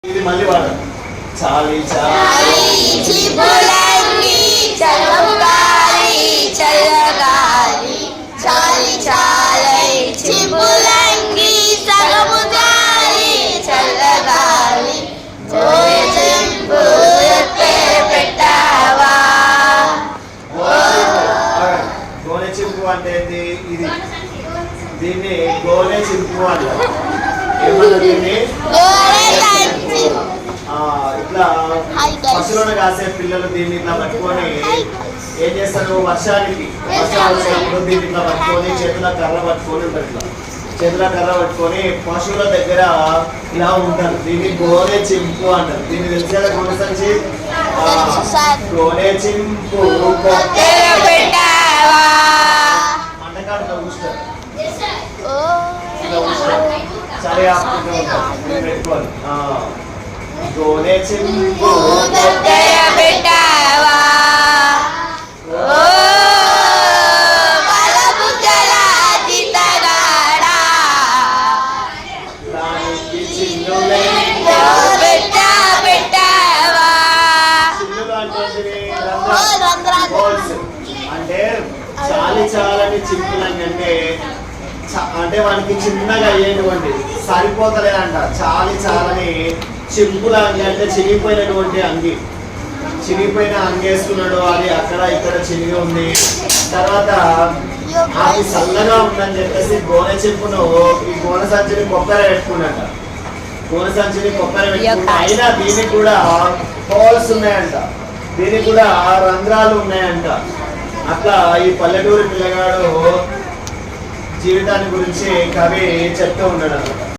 ఇది మళ్ళీ వాడు చాలి చాలి చిబులంగి చల్లగాలి చల్లగాలి చాలి చాలై చిబులంగి సగము గాలి చల్లగాలి జోయ చెంపు పెట్టావా. గోనె చింపు అంటే ఏంటి? ఇది దీన్ని గోనె చింపు అంటారు. ఏమన్నా దీన్ని ఇట్లా పశువులను కాసే పిల్లలు దీన్ని ఇట్లా పట్టుకొని ఏం చేస్తారు? వర్షానికి వర్షాలు వచ్చినప్పుడు దీన్ని ఇట్లా పట్టుకొని చేతుల కర్ర పట్టుకొని ఉంటారు. ఇట్లా చేతుల కర్ర పట్టుకొని పశువుల దగ్గర ఇలా ఉంటారు. దీన్ని గోనె చింపు అంటారు. దీన్ని తెలిసేలా గోనె సంచి గోనె చింపు మంటకాడులో చూస్తారు. సరే పెట్టుకోవాలి. గోనె చింపు పెట్టావా అంటే చాలి చాలని చింపులని అంటే వానికి చిన్నగా అయ్యేటువంటి సరిపోతలేదంట. చాలి చాలని చింపులంగి అంటే చినిగిపోయినటువంటి అంగి, చినిగిపోయిన అంగేసుకున్నాడు. అది అక్కడ ఇక్కడ చినిగి ఉంది. తర్వాత అది చల్లగా ఉందని చెప్పేసి గోనె చింపును ఈ గోనె సంచిని కొబ్బరి పెట్టుకున్నట. గోనె సంచిని కొబ్బరి పెట్టుకున్న అయినా దీనికి కూడా హోల్స్ ఉన్నాయంట, దీనికి కూడా రంధ్రాలు ఉన్నాయంట. అట్లా ఈ పల్లెటూరు పిల్లగాడు జీవితాన్ని గురించి కవి చెప్తూ ఉన్నాడు.